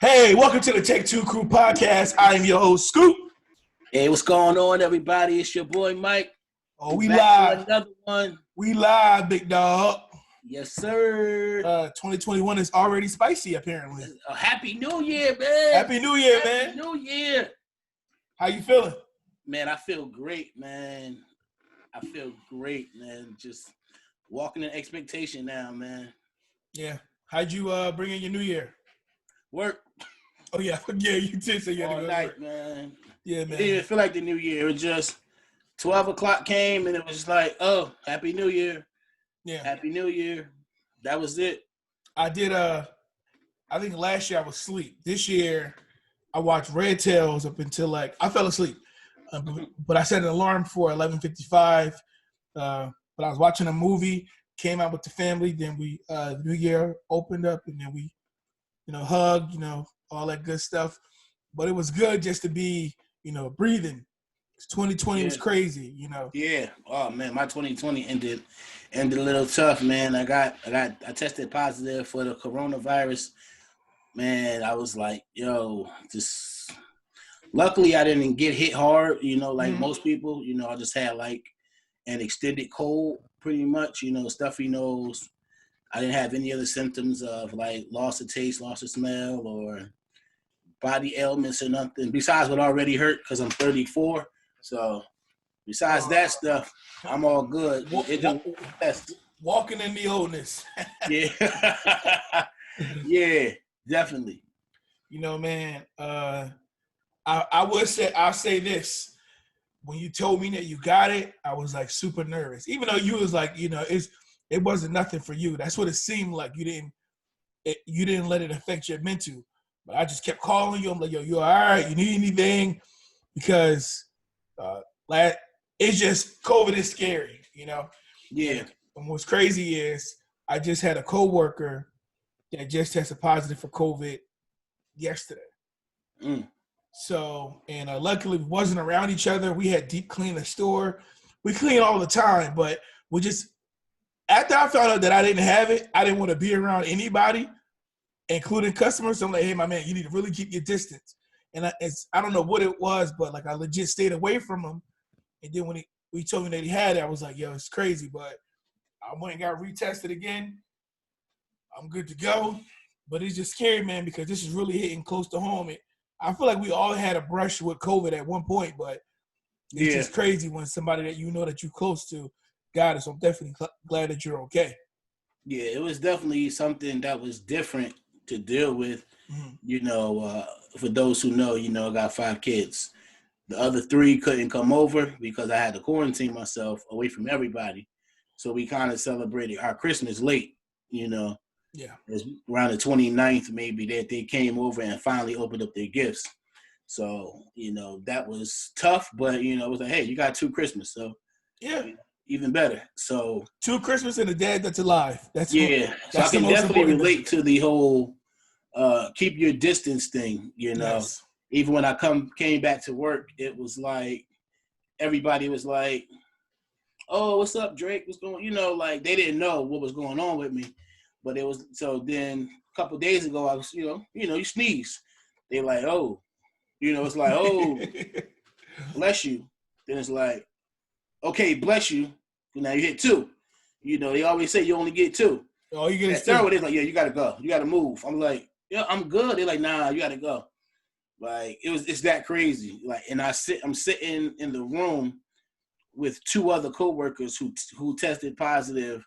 Hey, welcome to the Take2Crew podcast. I am your host, Scoop. Hey, what's going on, everybody? It's your boy, Mike. Oh, we back live. for another one. We live, big dog. Yes, sir. 2021 is already spicy, apparently. Happy New Year, man. Happy New Year, man. Happy New Year. How you feeling? Man, I feel great, man. I feel great, man. Just walking in expectation now, man. Yeah. How'd you bring in your New Year? Work. Oh, yeah. Yeah, you did say you had to all go to night, work. man. Yeah, man. It didn't even feel like the New Year. It was just 12 o'clock came, and it was just like, oh, Happy New Year. Yeah. Happy New Year. That was it. I did, I think last year I was asleep. This year, I watched Red Tails up until, I fell asleep. But I set an alarm for 11:55. But I was watching a movie, came out with the family. Then we, the New Year opened up, and then we, hugged, all that good stuff. But it was good just to be, breathing. 2020 was crazy, Yeah. Oh man, my 2020 ended a little tough, man. I tested positive for the coronavirus. Man, I was like, just luckily I didn't get hit hard, like most people. I just had like an extended cold pretty much, stuffy nose. I didn't have any other symptoms of like loss of taste, loss of smell, or body ailments or nothing besides what already hurt because I'm 34. So besides that stuff, I'm all good. Walking in the oldness. Yeah. Yeah, definitely. Man, I'll say this. When you told me that you got it, I was like super nervous. Even though you was like, it wasn't nothing for you. That's what it seemed like. You didn't let it affect your mental. But I just kept calling you. I'm like, yo, you all right? You need anything? Because it's just COVID is scary, Yeah. And what's crazy is I just had a coworker that just tested positive for COVID yesterday. So, and luckily we wasn't around each other. We had deep cleaned the store. We clean all the time, but we just, after I found out that I didn't have it, I didn't want to be around anybody, including customers. So I'm like, hey, my man, you need to really keep your distance. And I don't know what it was, but like I legit stayed away from him. And then when we told me that he had it, I was like, yo, it's crazy. But I went and got retested again. I'm good to go. But it's just scary, man, because this is really hitting close to home. I feel like we all had a brush with COVID at one point, but it's just crazy when somebody that that you're close to got it. So I'm definitely glad that you're okay. Yeah, it was definitely something that was different to deal with. For those who know, I got 5 kids. The other 3 couldn't come over because I had to quarantine myself away from everybody. So we kind of celebrated our Christmas late, Yeah. It was around the 29th maybe that they came over and finally opened up their gifts. So, that was tough, but, it was like, hey, you got 2 Christmas. So, even better. So 2 Christmas and a dad that's alive. That's so I can definitely relate to the whole keep your distance thing, Yes. Even when I came back to work, it was like everybody was like, oh, what's up, Drake? What's going like they didn't know what was going on with me. But it was so then a couple of days ago I was, you sneeze. They're like, oh, it's like, oh, bless you. Then it's like, okay, bless you. Now you hit 2. They always say you only get 2. Oh, you get it. Third one, they're like, yeah, you gotta go. You gotta move. I'm like, yeah, I'm good. They're like, nah, you gotta go. Like it's that crazy. Like, and I'm sitting in the room with 2 other coworkers who tested positive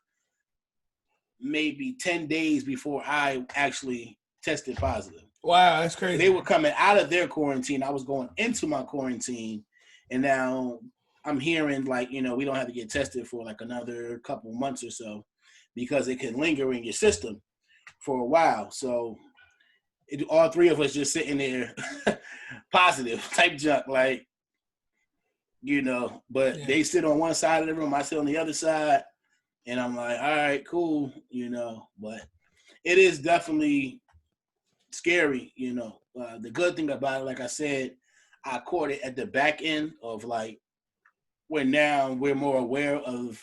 maybe 10 days before I actually tested positive. Wow, that's crazy. They were coming out of their quarantine. I was going into my quarantine, and now I'm hearing like, we don't have to get tested for like another couple months or so because it can linger in your system for a while. So all 3 of us just sitting there positive type junk, like, but they sit on one side of the room, I sit on the other side, and I'm like, all right, cool, but it is definitely scary, the good thing about it, like I said, I caught it at the back end of like where now we're more aware of,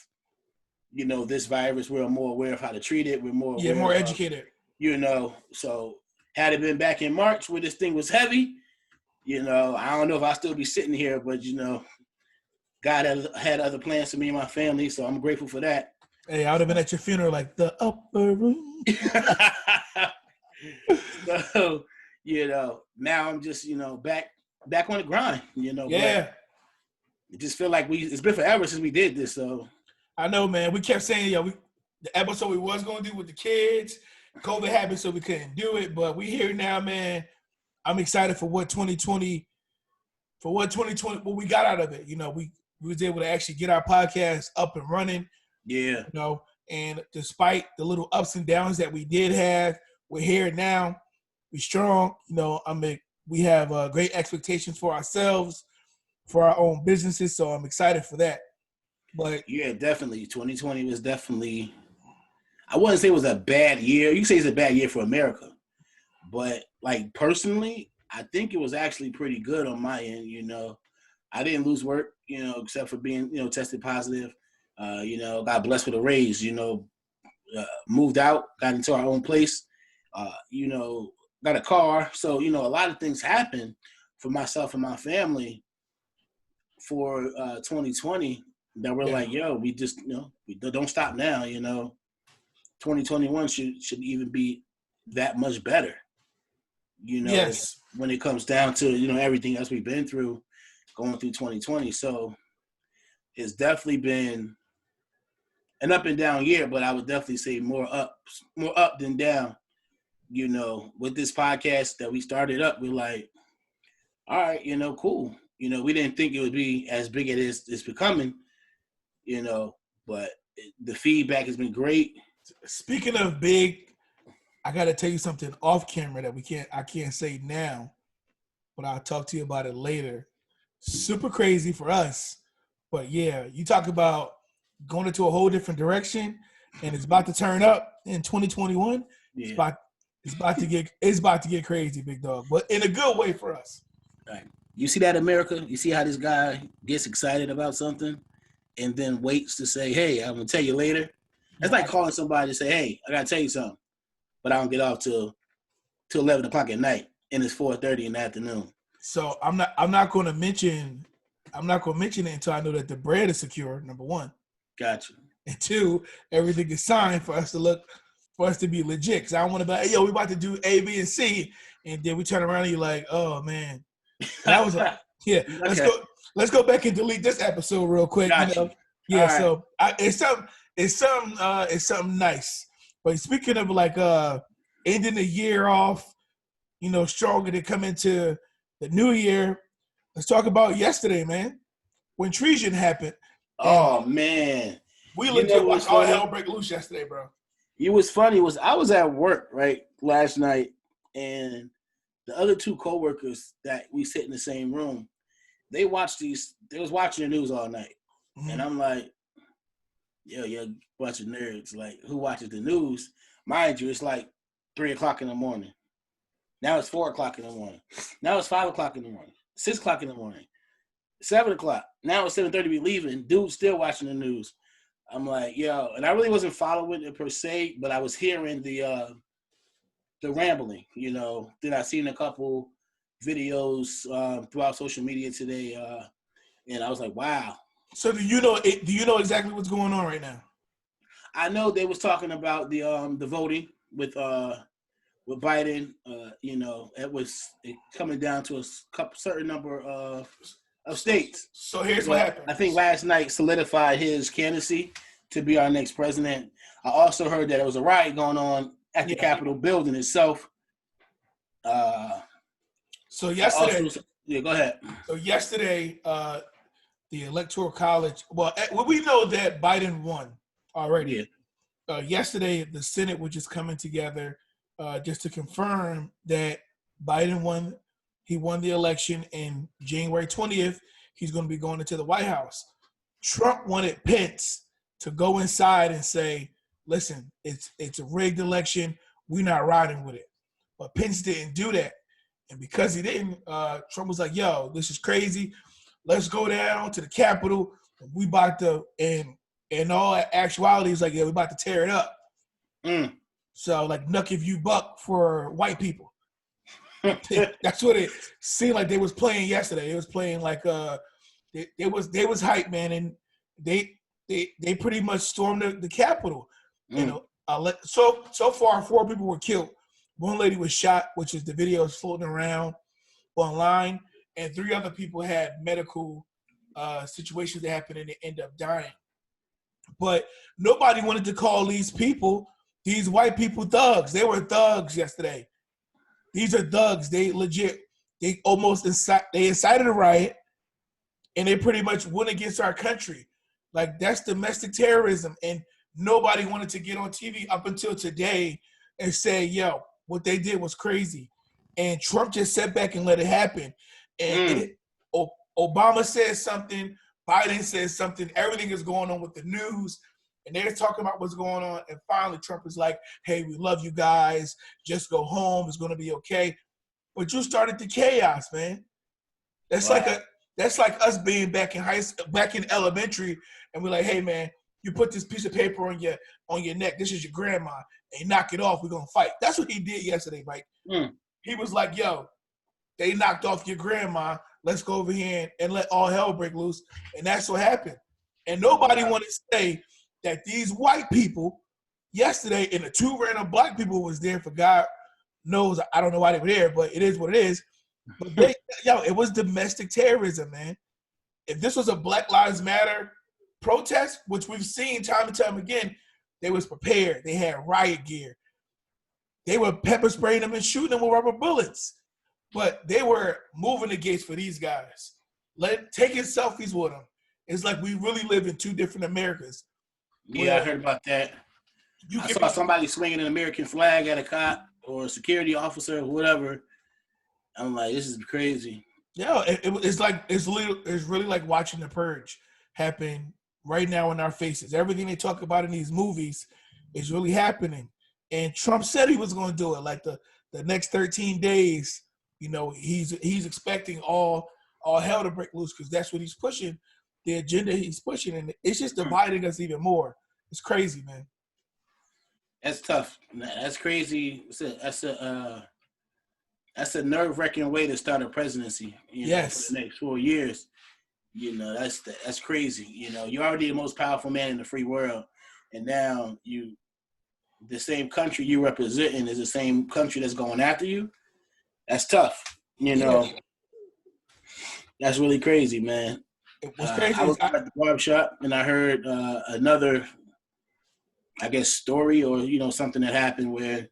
this virus. We're more aware of how to treat it. We're more aware more educated. So Had it been back in March where this thing was heavy, I don't know if I'll still be sitting here, but God had other plans for me and my family, so I'm grateful for that. Hey, I would have been at your funeral like the upper room. So, now I'm just, back on the grind, Yeah. It just feel like it's been forever since we did this, so. I know, man. We kept saying, the episode we was going to do with the kids, COVID happened, so we couldn't do it, but we here now, man. I'm excited for what 2020, what we got out of it. We was able to actually get our podcast up and running. Yeah. And despite the little ups and downs that we did have, we're here now. We're strong. We have great expectations for ourselves, for our own businesses. So I'm excited for that. But yeah, definitely. 2020 was definitely, I wouldn't say it was a bad year. You say it's a bad year for America. But like personally, I think it was actually pretty good on my end. I didn't lose work, except for being, tested positive. Got blessed with a raise, moved out, got into our own place, got a car. So, a lot of things happened for myself and my family for 2020 that we're like, yo, we just, we don't stop now, 2021 should even be that much better, yes, when it comes down to, everything else we've been through going through 2020. So it's definitely been an up and down year, but I would definitely say more up than down. With this podcast that we started up, we're like, all right, cool. We didn't think it would be as big as it's becoming, but the feedback has been great. Speaking of big, I got to tell you something off camera that I can't say now, but I'll talk to you about it later. Super crazy for us, but yeah, you talk about going into a whole different direction, and it's about to turn up in 2021. Yeah. It's about to get crazy, big dog, but in a good way for us. Right. You see that, America? You see how this guy gets excited about something and then waits to say, hey, I'm going to tell you later? That's like calling somebody to say, hey, I got to tell you something, but I don't get off till 11 o'clock at night, and it's 4:30 in the afternoon. So I'm not going to mention it until I know that the bread is secure, number one. Gotcha. And two, everything is signed for us to be legit. Because I don't want to be like, yo, we about to do A, B, and C, and then we turn around and you're like, oh man. And I was like, yeah, okay. Let's go back and delete this episode real quick. Gotcha. Yeah, right. So it's something nice. But speaking of like ending the year off, stronger to come into the new year, let's talk about yesterday, man, when treason happened. Oh man, we legit watched all hell break loose yesterday, bro. It was funny. I was at work right last night, and the other two coworkers that we sit in the same room, they was watching the news all night, and I'm like, yo, you're a bunch of nerds. Like, who watches the news? Mind you, it's like 3 o'clock in the morning. Now it's 4 o'clock in the morning. Now it's 5 o'clock in the morning. 6 o'clock in the morning. 7 o'clock. Now it's 7:30. We leaving. Dude's still watching the news. I'm like, yo, and I really wasn't following it per se, but I was hearing the rambling. Then I seen a couple videos throughout social media today, and I was like, wow. So do you know exactly what's going on right now? I know they was talking about the voting with Biden. It was coming down to a certain number of states. So here's what happened. I think last night solidified his candidacy to be our next president. I also heard that there was a riot going on at the Capitol building itself. So yesterday, go ahead. So yesterday, the Electoral College. Well, we know that Biden won already. Yeah. Yesterday, the Senate was just coming together just to confirm that Biden won. He won the election, and January 20th, he's going to be going into the White House. Trump wanted Pence to go inside and say, listen, it's a rigged election. We're not riding with it. But Pence didn't do that. And because he didn't, Trump was like, yo, this is crazy. Let's go down to the Capitol. We about to, and in all actuality, it's like, yeah, we about to tear it up. So, like, knuck if you buck for white people. That's what it seemed like they was playing yesterday. It was playing like they was hype, man, and they pretty much stormed the Capitol. You know, so far 4 people were killed. 1 lady was shot, which is the video is floating around online, and 3 other people had medical situations that happened and they end up dying. But nobody wanted to call these white people, thugs. They were thugs yesterday. These are thugs. They legit. They incited a riot, and they pretty much went against our country. Like, that's domestic terrorism, and nobody wanted to get on TV up until today and say, "Yo, what they did was crazy," and Trump just sat back and let it happen. And Obama says something, Biden says something, everything is going on with the news, and they're talking about what's going on, and finally Trump is like, "Hey, we love you guys, just go home, it's going to be okay." But you started the chaos, man. That's like us being back in elementary, and we're like, "Hey, man, you put this piece of paper on your neck, this is your grandma, and you knock it off, we're going to fight." That's what he did yesterday, Mike. He was like, "Yo, they knocked off your grandma, let's go over here and let all hell break loose." And that's what happened. And nobody wanted to say that these white people yesterday and the 2 random black people was there for God knows. I don't know why they were there, but it is what it is. But it was domestic terrorism, man. If this was a Black Lives Matter protest, which we've seen time and time again, they was prepared. They had riot gear. They were pepper spraying them and shooting them with rubber bullets. But they were moving the gates for these guys, taking selfies with them. It's like we really live in 2 different Americas. Yeah, I heard about that. I saw somebody swinging an American flag at a cop or a security officer or whatever. I'm like, this is crazy. Yeah, it's really like watching The Purge happen right now in our faces. Everything they talk about in these movies is really happening. And Trump said he was going to do it. Like the next 13 days, you know, he's expecting all hell to break loose because that's what he's pushing, the agenda he's pushing, and it's just dividing us even more. It's crazy, man. That's tough. That's crazy. That's a nerve-wracking way to start a presidency. Yes. For the next 4 years. You know, that's crazy. You know, you're already the most powerful man in the free world, and now the same country you representing is the same country that's going after you. That's tough. You know, That's really crazy, man. It was crazy. I was at the barbershop and I heard another, I guess, story or, something that happened where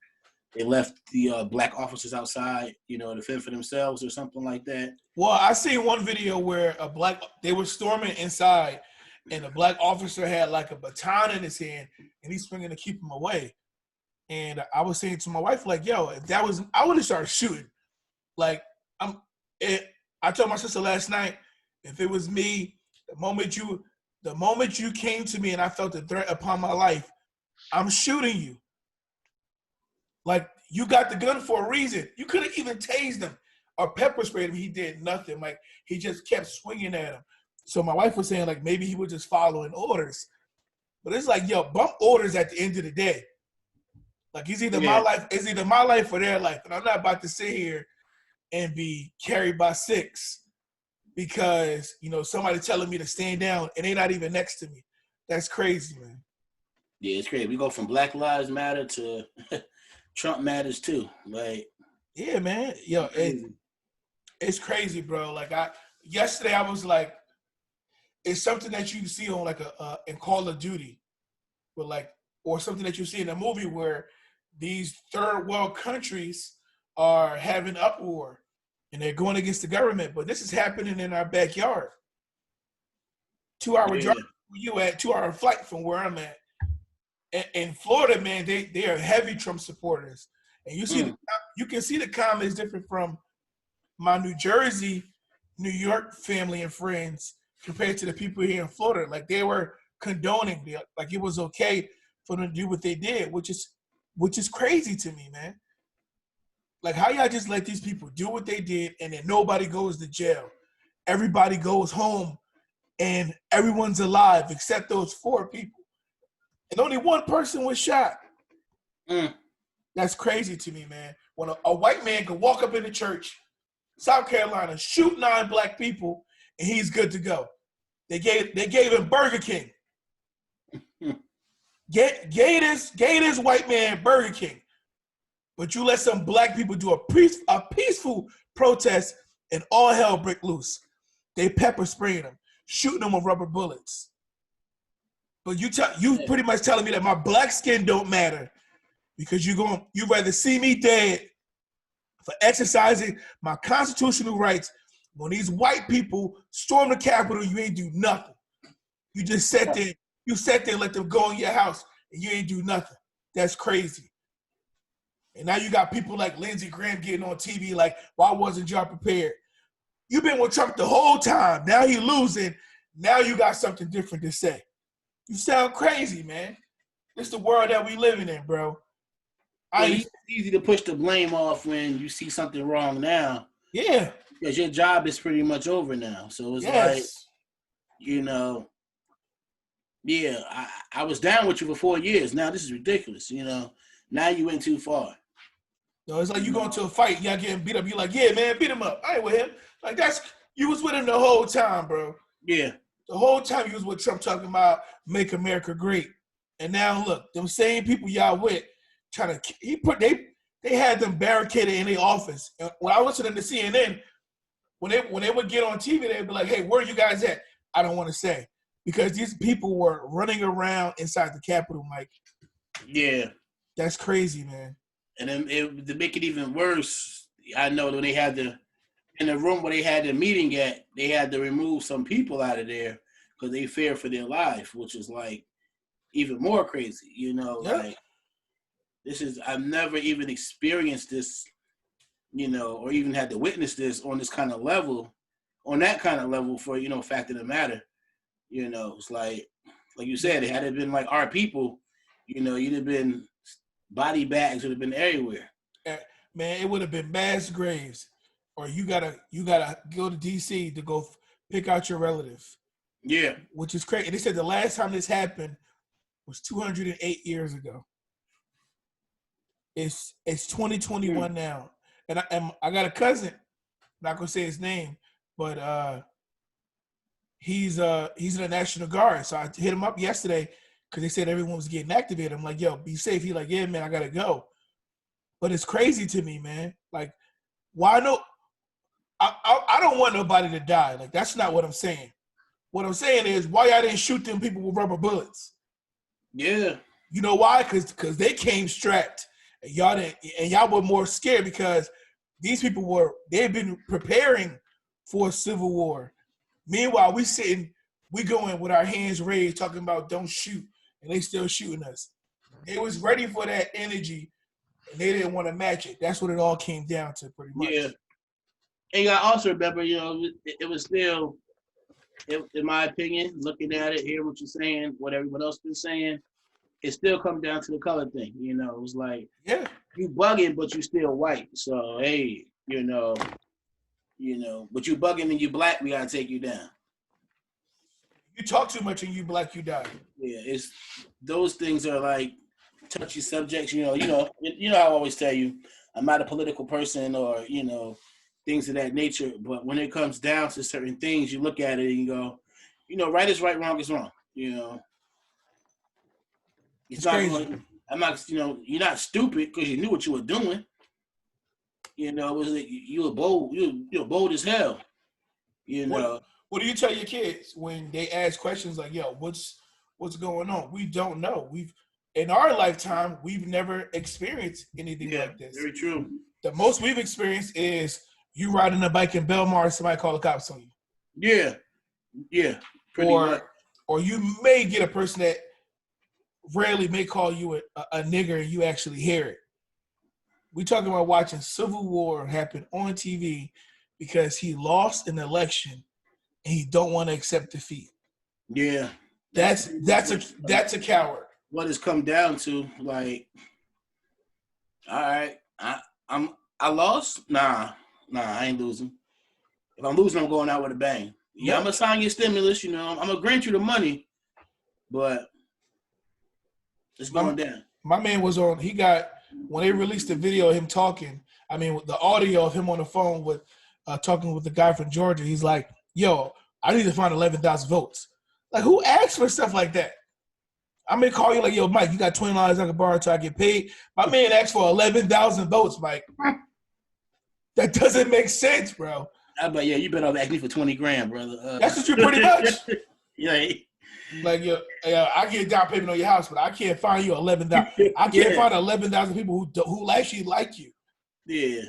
they left the black officers outside, to fend for themselves or something like that. Well, I seen one video where they were storming inside and a black officer had like a baton in his hand and he's swinging to keep him away. And I was saying to my wife, like, yo, if that was, I would have started shooting. Like, I told my sister last night, if it was me, the moment you came to me and I felt a threat upon my life, I'm shooting you. Like, you got the gun for a reason. You could have even tased him or pepper sprayed him. He did nothing. Like, he just kept swinging at him. So my wife was saying, like, maybe he was just following orders. But it's like, yo, bump orders at the end of the day. Like, it's either my life or their life. And I'm not about to sit here and be carried by six because, somebody telling me to stand down and they're not even next to me. That's crazy, man. Yeah, it's crazy. We go from Black Lives Matter to Trump matters too. Like, yeah, man. Yo, it's crazy, bro. Like, yesterday I was like, it's something that you see on like in Call of Duty, or something that you see in a movie where these third world countries are having uproar and they're going against the government. But this is happening in our backyard. 2-hour drive where you at, 2-hour flight from where I'm at. In Florida, man, they are heavy Trump supporters. And you can see the comments different from my New Jersey, New York family and friends compared to the people here in Florida. Like, they were condoning, like it was okay for them to do what they did, which is crazy to me, man. Like, how y'all just let these people do what they did and then nobody goes to jail? Everybody goes home and everyone's alive except those 4 people. And only one person was shot. That's crazy to me, man. when a white man could walk up in the church, South Carolina, shoot 9 black people, and he's good to go. They gave him Burger King. Gave this white man Burger King. But you let some black people do a peaceful protest, and all hell break loose. They pepper spraying them, shooting them with rubber bullets. But you pretty much telling me that my black skin don't matter because you'd rather see me dead for exercising my constitutional rights when these white people storm the Capitol. You ain't do nothing. You just sat there. You sat there and let them go in your house, and you ain't do nothing. That's crazy. And now you got people like Lindsey Graham getting on TV like, why wasn't y'all prepared? You've been with Trump the whole time. Now he losing. Now you got something different to say. You sound crazy, man. It's the world that we living in, bro. It's easy to push the blame off when you see something wrong now. Yeah. Because your job is pretty much over now. So it's like, you know, yeah, I was down with you for 4 years. Now this is ridiculous, you know. Now you went too far. No, it's like you going to a fight, y'all getting beat up. You like, yeah, man, beat him up. I ain't with him. Like you was with him the whole time, bro. Yeah. The whole time you was with Trump talking about make America great. And now look, them same people y'all with they had them barricaded in their office. And when I listened to CNN, when they would get on TV, they'd be like, hey, where are you guys at? I don't want to say. Because these people were running around inside the Capitol, Mike. Yeah. That's crazy, man. And then to make it even worse, I know when they had in the room where they had the meeting at, they had to remove some people out of there because they feared for their life, which is like even more crazy, you know. Yeah. Like I've never even experienced this, you know, or even had to witness this on this kind of level, on that kind of level for, you know, fact of the matter. You know, it's like you said, it had it been like our people, you know, you'd have been body bags would have been everywhere. Man, it would have been mass graves, or you gotta go to DC to go pick out your relative. Yeah, which is crazy. They said the last time this happened was 208 years ago. It's 2021 now, and I got a cousin. I'm not gonna say his name, but he's in the National Guard. So I hit him up yesterday because they said everyone was getting activated. I'm like, yo, be safe. He's like, yeah, man, I gotta go. But it's crazy to me, man. Like, why no? I don't want nobody to die. Like, that's not what I'm saying. What I'm saying is, why y'all didn't shoot them people with rubber bullets? Yeah. You know why? Because they came strapped, and y'all didn't, and y'all were more scared because they've been preparing for a civil war. Meanwhile, we going with our hands raised, talking about don't shoot, and they still shooting us. They was ready for that energy, and they didn't want to match it. That's what it all came down to, pretty much. Yeah. And you got to also remember, you know, it was still, in my opinion, looking at it, hearing what you're saying, what everyone else been saying, it still comes down to the color thing. You know, it was like, yeah, you bugging, but you still white. So, hey, you know, but you bugging and you black, we got to take you down. You talk too much and you black, you die. Yeah, those things are like touchy subjects. You know, I always tell you, I'm not a political person or, you know, things of that nature. But when it comes down to certain things, you look at it and you go, you know, right is right, wrong is wrong. You know, it's not crazy. I'm not, you know, you're not stupid because you knew what you were doing. You know, it was like you were bold. You're bold as hell. You know. What do you tell your kids when they ask questions like, "Yo, what's going on?" We don't know. In our lifetime, we've never experienced anything like this. Very true. The most we've experienced is you riding a bike in Belmar, somebody call the cops on you. Yeah. Pretty much. Or you may get a person that rarely may call you a nigger and you actually hear it. We talking about watching civil war happen on TV because he lost an election and he don't want to accept defeat. Yeah. That's a coward. What it's come down to, like, all right, I lost? Nah, I ain't losing. If I'm losing, I'm going out with a bang. Yeah, I'm gonna sign your stimulus, you know, I'm gonna grant you the money, but it's going down. My man was on, when they released the video of him talking, I mean, the audio of him on the phone with talking with the guy from Georgia. He's like, "Yo, I need to find 11,000 votes." Like, who asks for stuff like that? I may call you like, "Yo, Mike, you got $20 I can borrow until I get paid." My man asked for 11,000 votes, Mike. That doesn't make sense, bro. But yeah, you better ask me for 20 grand, brother. That's what you pretty much. Yeah. Like, I get down payment on your house, but I can't find you 11,000. I can't find 11,000 people who actually like you. Yeah.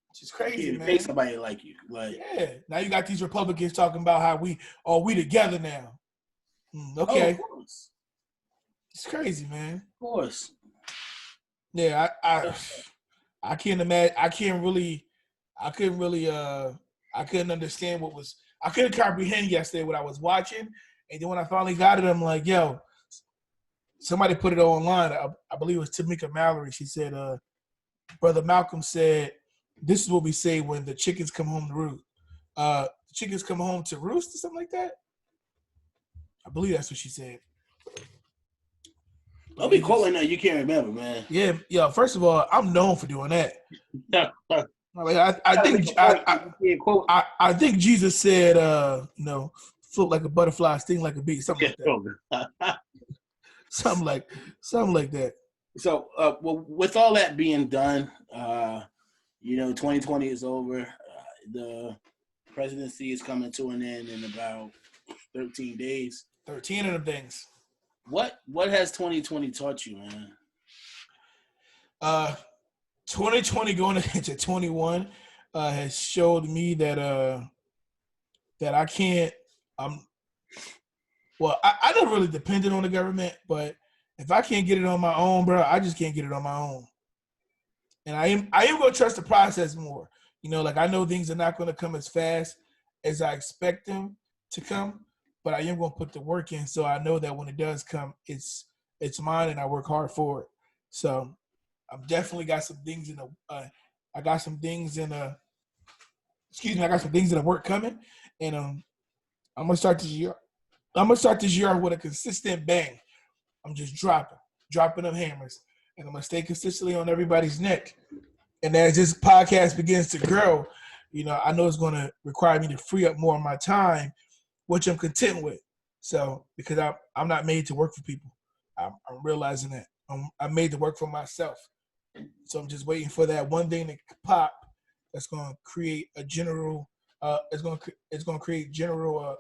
It's crazy, man. Pay somebody like you. Like, yeah. Now you got these Republicans talking about how we together now. Okay. Oh, of course. It's crazy, man. Of course. Yeah, I can't imagine. I couldn't understand I couldn't comprehend yesterday what I was watching. And then when I finally got it, I'm like, yo, somebody put it online. I believe it was Tamika Mallory. She said, Brother Malcolm said, this is what we say when the chickens come home to roost. The chickens come home to roost or something like that. I believe that's what she said. Don't be quoting that you can't remember, man. Yeah. First of all, I'm known for doing that. Like I think Jesus said, float like a butterfly, sting like a bee, something like that. something like that. So, well, with all that being done, 2020 is over. The presidency is coming to an end in about 13 days. 13 of them things. What has 2020 taught you, man? 2020 going into 21 has showed me that I can't. I never really depended on the government, but if I can't get it on my own, bro, I just can't get it on my own. And I am going to trust the process more. Like I know things are not going to come as fast as I expect them to come, but I am going to put the work in, so I know that when it does come, it's mine, and I work hard for it. So I've definitely got some things I got some things in the work coming, and I'm gonna start this year. I'm gonna start this year with a consistent bang. I'm just dropping them hammers, and I'm gonna stay consistently on everybody's neck. And as this podcast begins to grow, I know it's gonna require me to free up more of my time, which I'm content with. So because I'm not made to work for people, I'm realizing that I'm made to work for myself. So I'm just waiting for that one thing to pop that's going to create a general. It's going to create general.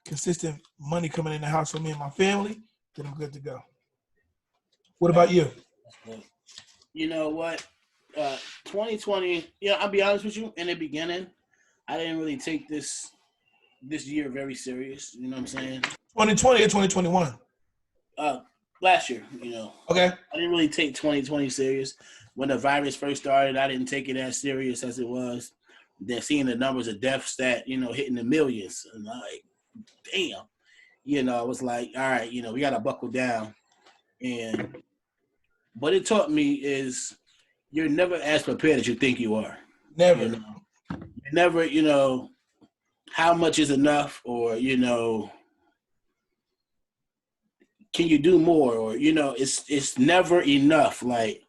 Consistent money coming in the house for me and my family. Then I'm good to go. What about you? You know what? 2020. I'll be honest with you. In the beginning, I didn't really take this year very serious. You know what I'm saying? 2020 or 2021? Last year, Okay. I didn't really take 2020 serious. When the virus first started, I didn't take it as serious as it was. Then seeing the numbers of deaths that, hitting the millions, and I'm like, damn. I was like, all right, we got to buckle down. And what it taught me is you're never as prepared as you think you are. Never. You're never, how much is enough, or, can you do more? Or, it's never enough. Like,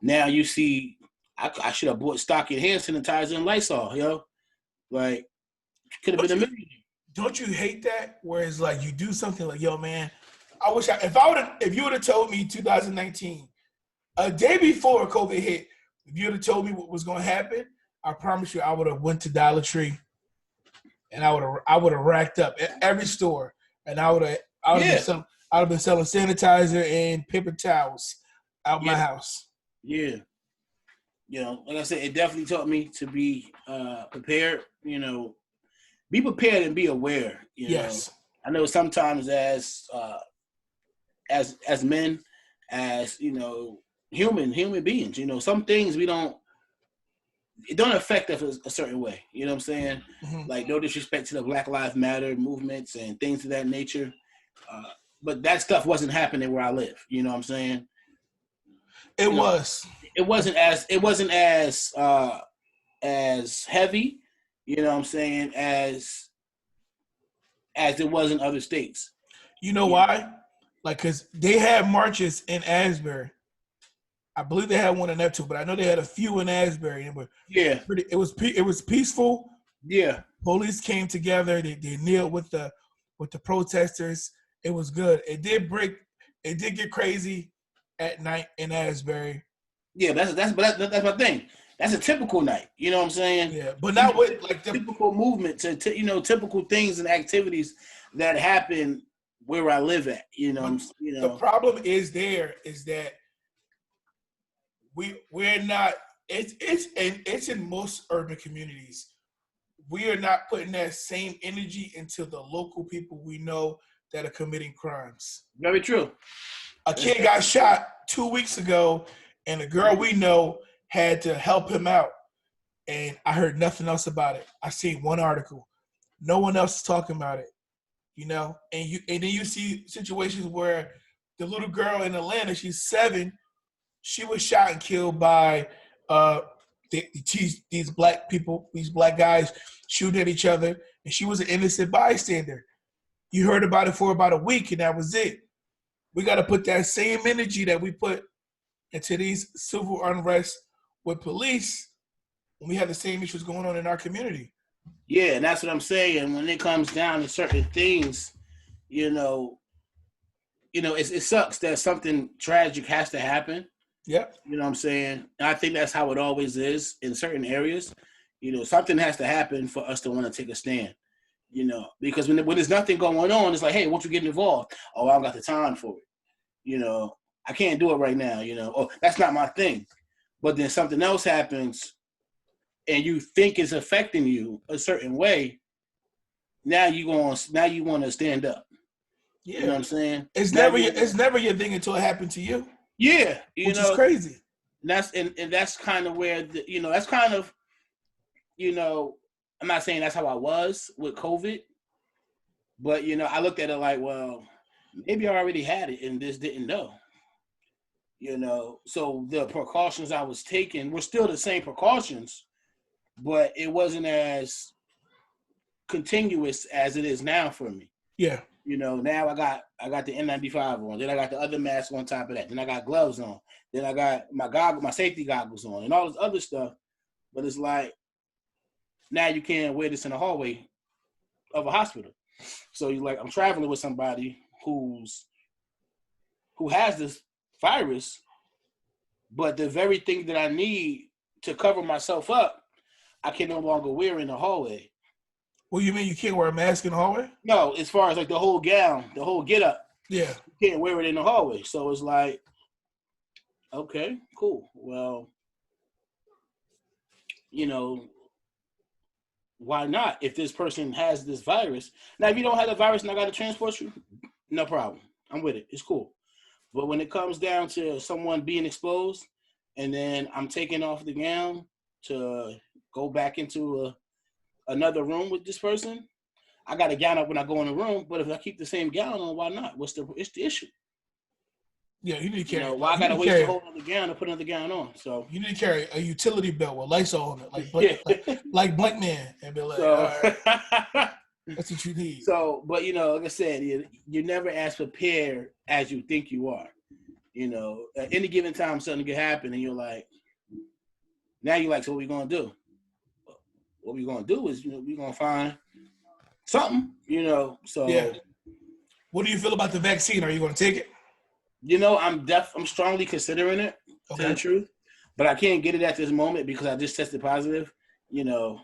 now you see, I should have bought stock in hand sanitizer and Lysol, Like, could have been a million. Don't you hate that? Where it's like you do something like, yo, man, I wish if you would have told me 2019, a day before COVID hit, if you would have told me what was going to happen, I promise you I would have went to Dollar Tree and I would have racked up at every store, and I would have been selling sanitizer and paper towels out my house. Yeah. Like I said, it definitely taught me to be prepared, be prepared and be aware. Yes. I know sometimes as men, as, human beings, some things it don't affect us a certain way. You know what I'm saying? Mm-hmm. Like, no disrespect to the Black Lives Matter movements and things of that nature. But that stuff wasn't happening where I live. You know what I'm saying? It wasn't as heavy, you know what I'm saying, as it was in other states. You know why? Like, because they had marches in Asbury. I believe they had one in Neptune, but I know they had a few in Asbury. And Yeah, it was peaceful. yeah, Police came together. They kneeled with the protesters. It was good. It did get crazy at night in Asbury. yeah. That's my thing. That's a typical night. You know what I'm saying? Yeah, but not with like the Typical movement to typical things and activities that happen where I live at. but the problem is that we're not. It's in most urban communities. We are not putting that same energy into the local people we know that are committing crimes. Very true. A kid got shot 2 weeks ago, and a girl we know had to help him out. And I heard nothing else about it. I seen one article. No one else is talking about it. And then you see situations where the little girl in Atlanta, she's 7, she was shot and killed by these black people, these black guys shooting at each other, and she was an innocent bystander. You heard about it for about a week, and that was it. We got to put that same energy that we put into these civil unrest with police when we have the same issues going on in our community. Yeah, and that's what I'm saying. When it comes down to certain things, you know, it sucks that something tragic has to happen. Yep. You know what I'm saying? And I think that's how it always is in certain areas. Something has to happen for us to want to take a stand. Because when there's nothing going on, it's like, hey, won't you get involved? Oh, I don't got the time for it. I can't do it right now. Oh, that's not my thing. But then something else happens, and you think it's affecting you a certain way. Now you want to stand up. Yeah. You know what I'm saying? It's never your thing until it happened to you. Yeah, which is crazy. And that's kind of where that's kind of I'm not saying that's how I was with COVID, but I looked at it like, well, maybe I already had it and just didn't know. So the precautions I was taking were still the same precautions, but it wasn't as continuous as it is now for me. Yeah. Now I got the N95 on, then I got the other mask on top of that, then I got gloves on, then I got my safety goggles on, and all this other stuff. But it's like now you can't wear this in the hallway of a hospital. So I'm traveling with somebody who has this virus, but the very thing that I need to cover myself up, I can no longer wear in the hallway. What do you mean you can't wear a mask in the hallway? No, as far as like the whole gown, the whole get up. Yeah. You can't wear it in the hallway. So it's like, okay, cool. Well, why not? If this person has this virus. Now, if you don't have the virus and I got to transport you, no problem. I'm with it. It's cool. But when it comes down to someone being exposed and then I'm taking off the gown to go back into another room with this person, I got a gown up when I go in the room, but if I keep the same gown on, why not? It's the issue? Yeah, you need to carry. Why I gotta waste a whole other gown to put another gown on? So you need to carry a utility belt with Lysol on it, like Black Man, and be like, all right, that's what you need. So, but like I said, you're never as prepared as you think you are. At any given time, something could happen, and you're like, now you're like, so what we gonna do? What we gonna do is, we gonna find something, So, yeah. What do you feel about the vaccine? Are you gonna take it? I'm strongly considering it, to tell the truth, but I can't get it at this moment because I just tested positive.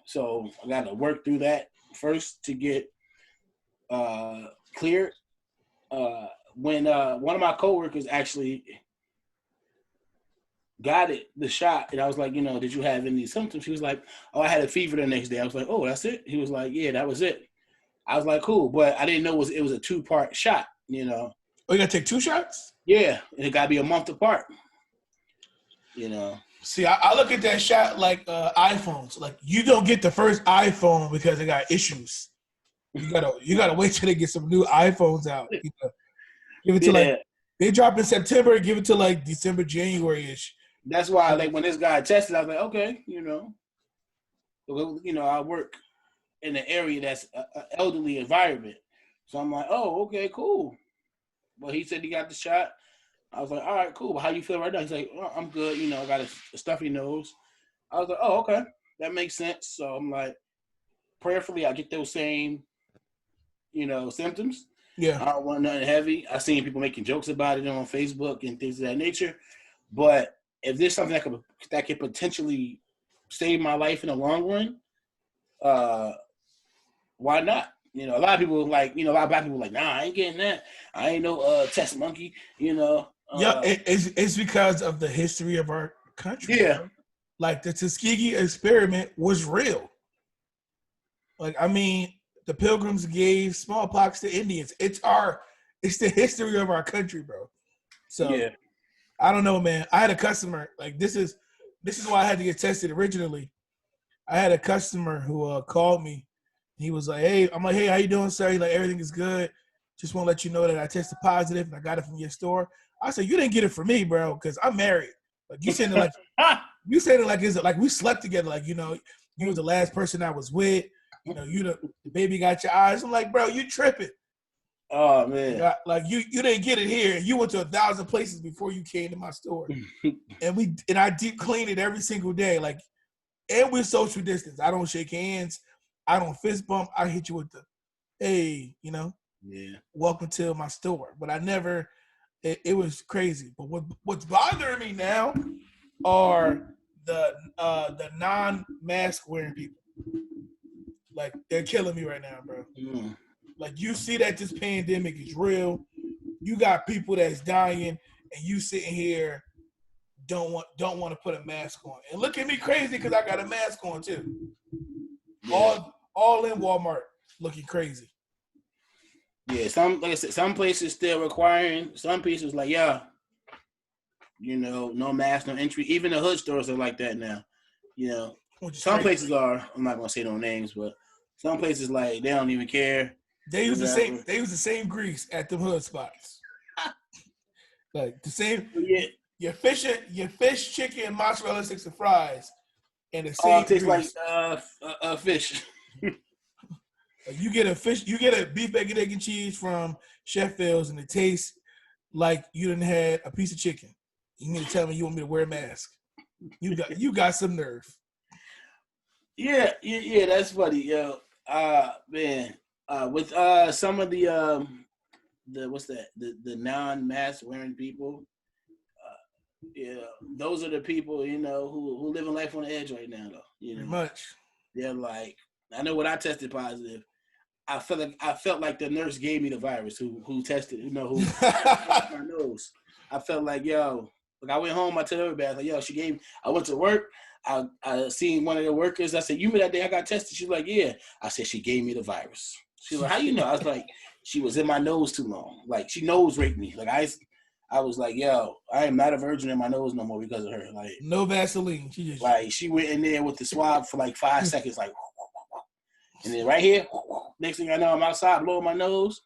So I got to work through that first to get cleared. When one of my coworkers actually got the shot, and I was like, did you have any symptoms? He was like, oh, I had a fever the next day. I was like, oh, that's it? He was like, yeah, that was it. I was like, cool, but I didn't know it was a 2-part shot, Oh, you got to take 2 shots? Yeah, and it got to be a month apart, See, I look at that shot like iPhones. Like, you don't get the first iPhone because it got issues. You gotta wait till they get some new iPhones out. Give it to they drop in September. Give it to December, January-ish. That's why, when this guy tested, I was like, okay, I work in an area that's an elderly environment, so I'm like, oh, okay, cool. But he said he got the shot. I was like, all right, cool. But how you feel right now? He's like, oh, I'm good. You know, I got a stuffy nose. I was like, oh, okay. That makes sense. So I'm like, prayerfully, I get those same, symptoms. Yeah. I don't want nothing heavy. I've seen people making jokes about it on Facebook and things of that nature. But if there's something that could potentially save my life in the long run, why not? A lot of people like, a lot of black people like, nah, I ain't getting that. I ain't no test monkey, Yeah, it's because of the history of our country. Yeah. Bro. Like the Tuskegee experiment was real. Like, I mean, the Pilgrims gave smallpox to Indians. It's the history of our country, bro. So yeah. I don't know, man. I had a customer, like this is why I had to get tested originally. I had a customer who called me. He was like, hey, I'm like, hey, how you doing, sir? He's like, everything is good. Just want to let you know that I tested positive and I got it from your store. I said, you didn't get it from me, bro, because I'm married. Like you saying it like is it like we slept together, like you was the last person I was with. You the baby got your eyes. I'm like, bro, you tripping. Oh man. Like you didn't get it here. You went to 1,000 places before you came to my store. and I deep clean it every single day. Like, and we're social distance. I don't shake hands. I don't fist bump. I hit you with the, hey, welcome to my store. But I never, it was crazy. But what's bothering me now are the non-mask wearing people. Like, they're killing me right now, bro. Mm. Like, you see that this pandemic is real. You got people that's dying, and you sitting here don't want to put a mask on. And look at me crazy because I got a mask on too. Yeah. All in Walmart looking crazy. Yeah, like I said, some places still requiring. Some places like, no mask, no entry. Even the hood stores are like that now. Some places are. I'm not gonna say no names, but some places like they don't even care. They use the same. They use the same grease at the hood spots. Like the same. Yeah. Your fish, chicken, mozzarella sticks, and fries, and the same. Tastes like fish. You get a beef, bacon, egg, and cheese from Chef Phil's, and it tastes like you didn't had a piece of chicken. You need to tell me you want me to wear a mask. You got some nerve. Yeah, that's funny, yo. Man, with some of the what's that? The non-mask wearing people. Those are the people who living life on the edge right now, though. Pretty much. They're like, I know when I tested positive, I felt like the nurse gave me the virus. Who tested? Who my nose. I felt like, yo. Like I went home. I told everybody, like, yo, she gave. I went to work. I seen one of the workers. I said, you remember that day I got tested? She's like, yeah. I said, she gave me the virus. She's like, how you know? I was like, she was in my nose too long. Like she nose raped me. Like I was like, yo, I am not a virgin in my nose no more because of her. Like no Vaseline. She went in there with the swab for like 5 seconds, like, and then right here, next thing I know, I'm outside blowing my nose,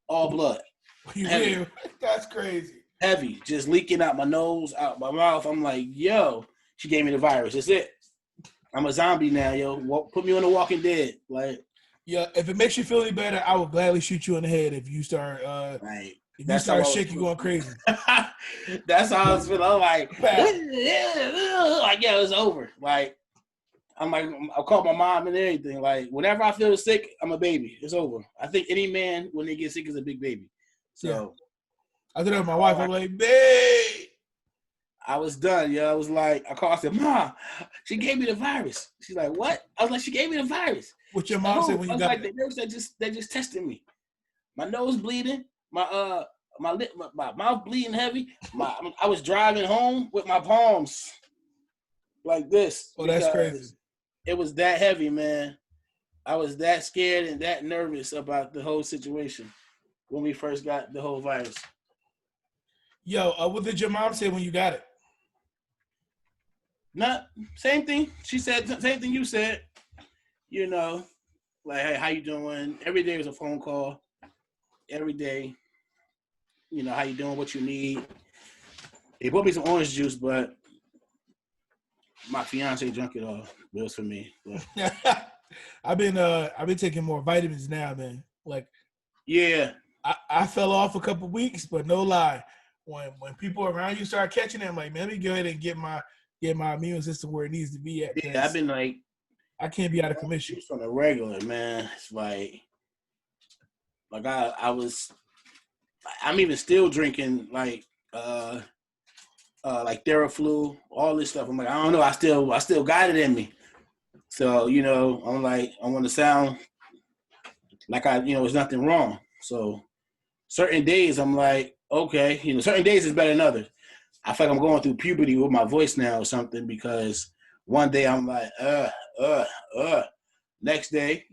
all blood. Heavy. That's crazy. Heavy, just leaking out my nose, out my mouth. I'm like, yo, she gave me the virus. That's it. I'm a zombie now, yo. Put me on The Walking Dead. Like, yeah, if it makes you feel any better, I will gladly shoot you in the head if you start right. If you start shaking, going crazy. That's how I was feeling. I'm like, yeah, it's over. Like, I'm like, I called my mom and everything. Like, whenever I feel sick, I'm a baby. It's over. I think any man, when they get sick, is a big baby. So, yeah. I did it with my wife. I'm like, babe. I was done, yo. I was like, I called. I said, Ma, she gave me the virus. She's like, what? I was like, she gave me the virus. What your mom said when you got like, it? The nurse that just tested me. My nose bleeding. My mouth bleeding heavy. I was driving home with my palms like this. Oh, that's crazy. It was that heavy, man. I was that scared and that nervous about the whole situation when we first got the whole virus. Yo, what did your mom say when you got it? Same thing. She said same thing you said. Like, hey, how you doing? Every day was a phone call. Every day. How you doing? What you need? They bought me some orange juice, but my fiance drank it all. It was for me. I've been taking more vitamins now, man. Like, yeah, I fell off a couple weeks, but no lie, when people around you start catching it, I'm like, man, let me go ahead and get my immune system where it needs to be at. Yeah, I've been like, I can't be out of commission. juice on the regular, man. It's like I'm even still drinking like Theraflu, all this stuff. I'm like, I don't know, I still got it in me. So, I'm like, I want to sound like there's nothing wrong. So certain days I'm like, okay, certain days is better than others. I feel like I'm going through puberty with my voice now or something, because one day I'm like, next day,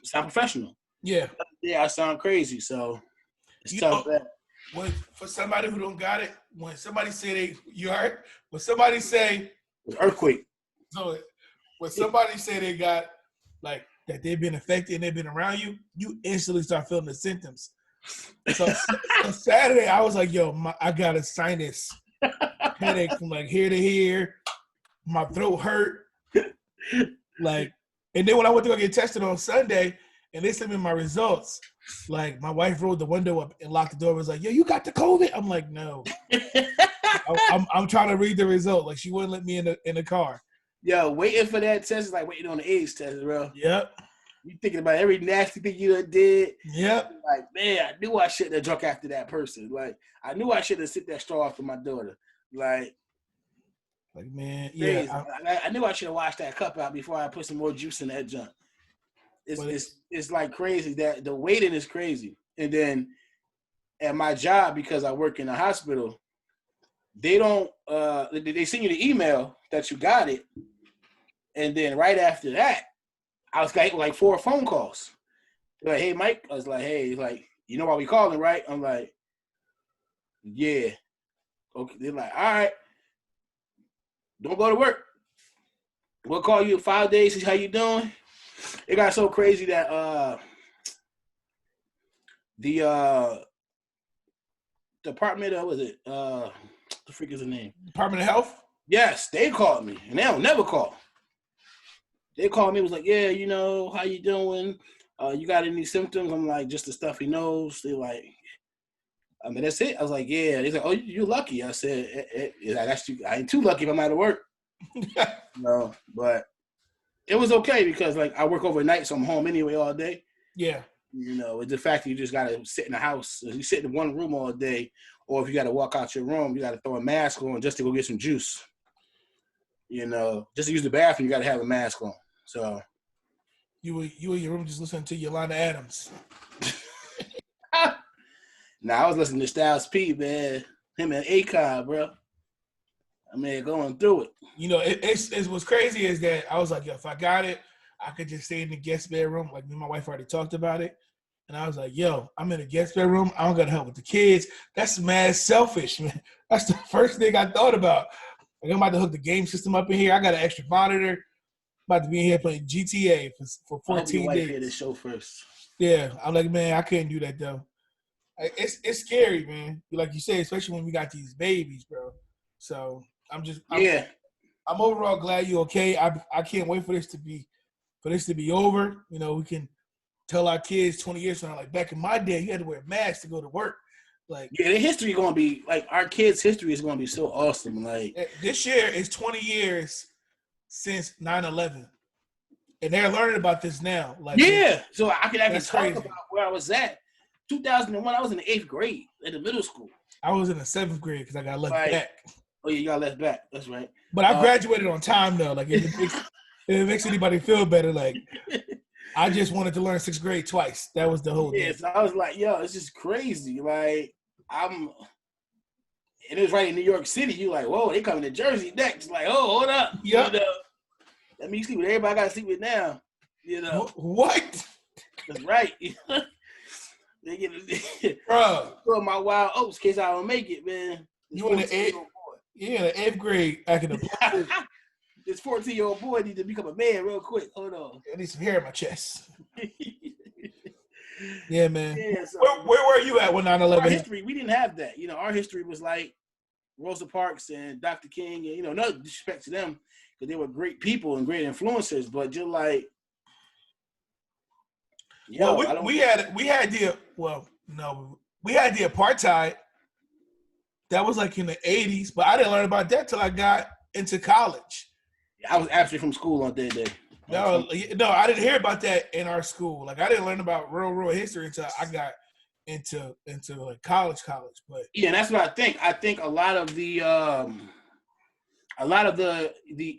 sound professional. Yeah. Yeah, I sound crazy. So it's tough. For somebody who don't got it, when somebody say when somebody say earthquake. So when somebody say they got like that they've been affected and they've been around you, you instantly start feeling the symptoms. So Saturday I was like, yo, I got a sinus headache from like here to here. My throat hurt. Like, and then when I went to go get tested on Sunday and they sent me my results, like my wife rolled the window up and locked the door and was like, yo, you got the COVID? I'm like, no. I'm trying to read the result. Like, she wouldn't let me in the car. Yo, waiting for that test is like waiting on the AIDS test, bro. Yep. You thinking about every nasty thing you done did. Yep. Like, man, I knew I shouldn't have drunk after that person. Like, I knew I shouldn't have sipped that straw after my daughter. Like man, yeah. I knew I should have washed that cup out before I put some more juice in that junk. It's like crazy. That the waiting is crazy. And then at my job, because I work in a hospital, they don't they send you the email that you got it, and then right after that, I was getting like 4 phone calls. They're like, hey Mike, I was like, hey, he's like, you know why we calling, right? I'm like, yeah. Okay. They're like, all right, don't go to work. We'll call you in 5 days, see how you doing. It got so crazy that the Department of, the freak is the name? Department of Health? Yes, they called me, and they don't never call. They called me, was like, yeah, how you doing? You got any symptoms? I'm like, just the stuffy nose. They're like, I mean, that's it. I was like, yeah. They're like, oh, you're lucky. I said, I ain't too lucky if I'm out of work. No, but it was okay because like I work overnight, so I'm home anyway all day. Yeah. It's the fact that you just gotta sit in the house. You sit in one room all day, or if you gotta walk out your room, you gotta throw a mask on just to go get some juice. Just to use the bathroom, you gotta have a mask on. So you in your room just listening to Yolanda Adams. Nah, I was listening to Styles P, man. Him and Akon, bro. I mean, going through it. It's what's crazy is that I was like, yo, if I got it, I could just stay in the guest bedroom. Like me and my wife already talked about it. And I was like, yo, I'm in the guest bedroom. I don't got to help with the kids. That's mad selfish, man. That's the first thing I thought about. Like, I'm about to hook the game system up in here. I got an extra monitor. I'm about to be in here playing GTA for 14 days. Hear this show first. Yeah. I'm like, man, I couldn't do that, though. It's scary, man. Like you say, especially when we got these babies, bro. So I'm overall glad you're okay. I can't wait for this to be over. We can tell our kids 20 years from now, like back in my day, you had to wear masks to go to work. Like, yeah, the history gonna be like our kids' history is gonna be so awesome. Like this year is 20 years since 9/11, and they're learning about this now. Like, yeah, so I can actually talk crazy. About where I was at. 2001, I was in the 8th grade at the middle school. I was in the 7th grade because I got left back. Oh yeah, you got left back. That's right. But I graduated on time though. Like if it makes anybody feel better, like I just wanted to learn 6th grade twice. That was the whole thing. So I was like, yo, it's just crazy. Like and it was right in New York City. You like, whoa, they coming to Jersey next. Like, oh, hold up. Yep. Let me sleep with everybody. I gotta sleep with now. What? That's right. They get bro. My wild oats in case I don't make it, man. You in the 8th? Yeah, in the 8th grade acting a This 14-year-old boy need to become a man real quick. Hold on. I need some hair in my chest. Yeah, man. Yeah, so, where were you at when 9/11? Our history, we didn't have that. Our history was like Rosa Parks and Dr. King, and no disrespect to them because they were great people and great influencers, but just like, we had No, we had the apartheid. That was like in the 80s, but I didn't learn about that till I got into college. I was absent from school on that day. No, no, I didn't hear about that in our school. Like I didn't learn about real history until I got into like college. But yeah, and that's what I think. I think a lot of the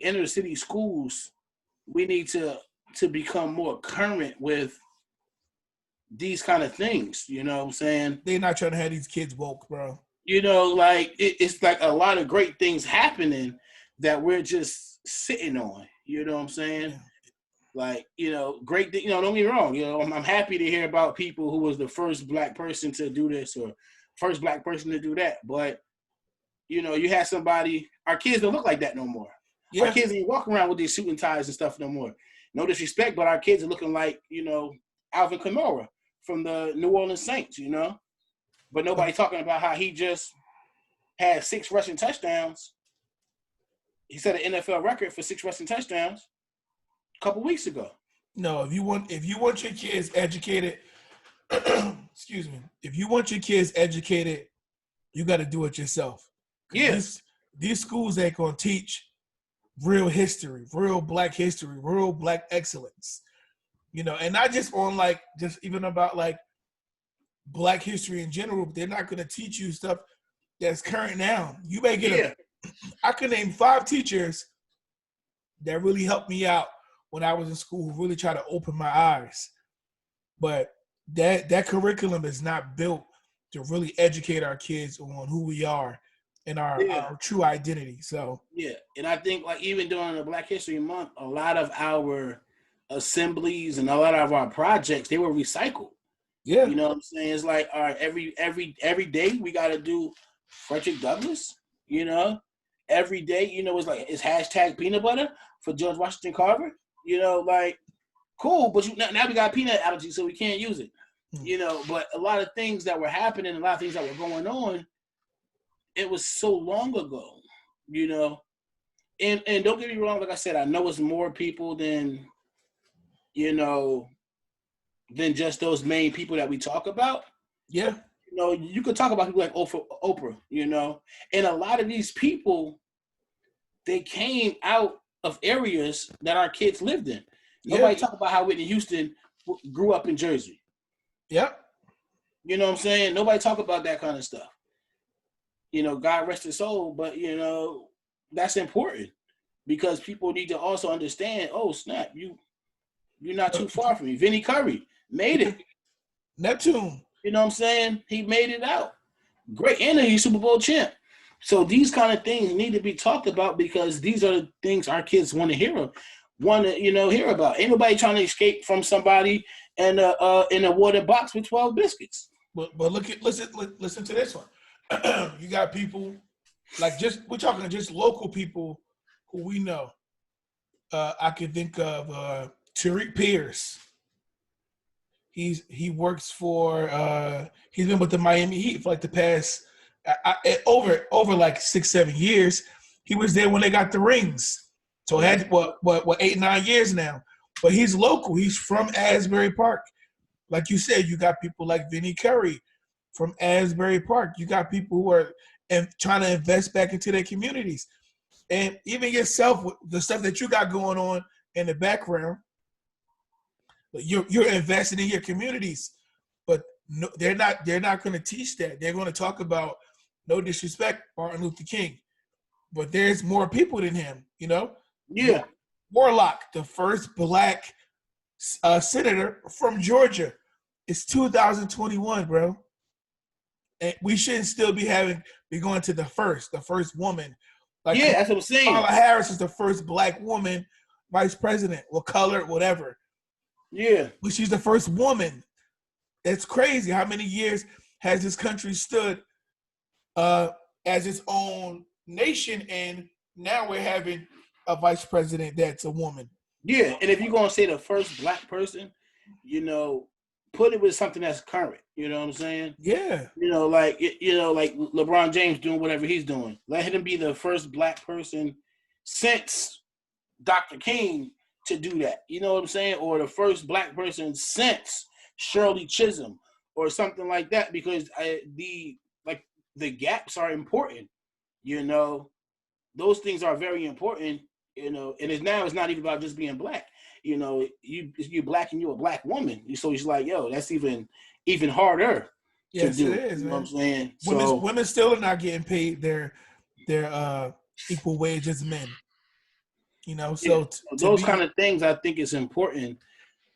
inner city schools, we need to become more current with these kind of things. You know what I'm saying? they're not trying to have these kids woke, bro. You know, like it's like a lot of great things happening that we're just sitting on. You know what I'm saying? Yeah. Like, you know, great. You know, don't get me wrong. You know, I'm happy to hear about people who was the first black person to do this or first black person to do that. But you know, you had somebody. Our kids don't look like that no more. Yeah. Our kids ain't walking around with these suit and ties and stuff no more. No disrespect, but our kids are looking like, you know, Alvin Kamara from the New Orleans Saints. You know, but nobody talking about how he just had 6 rushing touchdowns. He set an NFL record for 6 rushing touchdowns a couple weeks ago. No, if you want your kids educated, excuse me. If you want your kids educated, you got to do it yourself. Yes. These schools ain't gonna teach real history, real black history, real black excellence. You know, and not just on like just even about like black history in general, but they're not gonna teach you stuff that's current now. You may get I could name 5 teachers that really helped me out when I was in school who really tried to open my eyes. But that curriculum is not built to really educate our kids on who we are and our true identity. So yeah, and I think like even during the Black History Month, a lot of our assemblies and a lot of our projects, they were recycled. Yeah. You know what I'm saying? It's like, all right, every day we got to do Frederick Douglass, you know? Every day, you know, it's hashtag peanut butter for George Washington Carver. You know, like, cool, but now we got peanut allergy, so we can't use it. You know, but a lot of things that were happening, a lot of things that were going on, it was so long ago, you know? And don't get me wrong, like I said, I know it's more people than, you know, than just those main people that we talk about. Yeah. You know, you could talk about people like Oprah, you know, and a lot of these people, they came out of areas that our kids lived in. Nobody talk about how Whitney Houston grew up in Jersey. Yep. You know what I'm saying? Nobody talk about that kind of stuff. You know, God rest his soul, but, you know, that's important because people need to also understand, oh, snap, you're not too far from me. Vinny Curry made it. Neptune. You know what I'm saying? He made it out. Great. And he's Super Bowl champ. So these kind of things need to be talked about because these are the things our kids want to hear about. Ain't nobody trying to escape from somebody and in a water box with 12 biscuits. But listen to this one. You got people like we're talking just local people who we know. I can think of Tariq Pierce. He works for he's been with the Miami Heat for like the past over like 6-7 years. He was there when they got the rings. So it had what 8-9 years now. But he's local. He's from Asbury Park. Like you said, you got people like Vinny Curry from Asbury Park. You got people who are trying to invest back into their communities. And even yourself, with the stuff that you got going on in the background, you're investing in your communities. But no, they're not going to teach that. They're going to talk about, no disrespect, Martin Luther King. But there's more people than him, you know? Yeah. Warlock, the first black senator from Georgia. It's 2021, bro. And we shouldn't still be going to the first woman. Like, that's what I'm saying. Kamala Harris is the first black woman vice president, or color, whatever. Yeah. But she's the first woman. That's crazy. How many years has this country stood as its own nation, and now we're having a vice president that's a woman? Yeah, and if you're going to say the first black person, you know, put it with something that's current. You know what I'm saying? Yeah. You know, like LeBron James doing whatever he's doing. Let him be the first black person since Dr. King to do that. You know what I'm saying? Or the first black person since Shirley Chisholm or something like that, because the gaps are important. You know, those things are very important. You know, and it's not even about just being black. You know, you're black and you're a black woman. So it's like, yo, that's even harder to Yes, do. it is, You know man. what I'm saying? Women still are not getting paid their equal wage as men. You know, Yeah, so to those be kind of things, I think it's important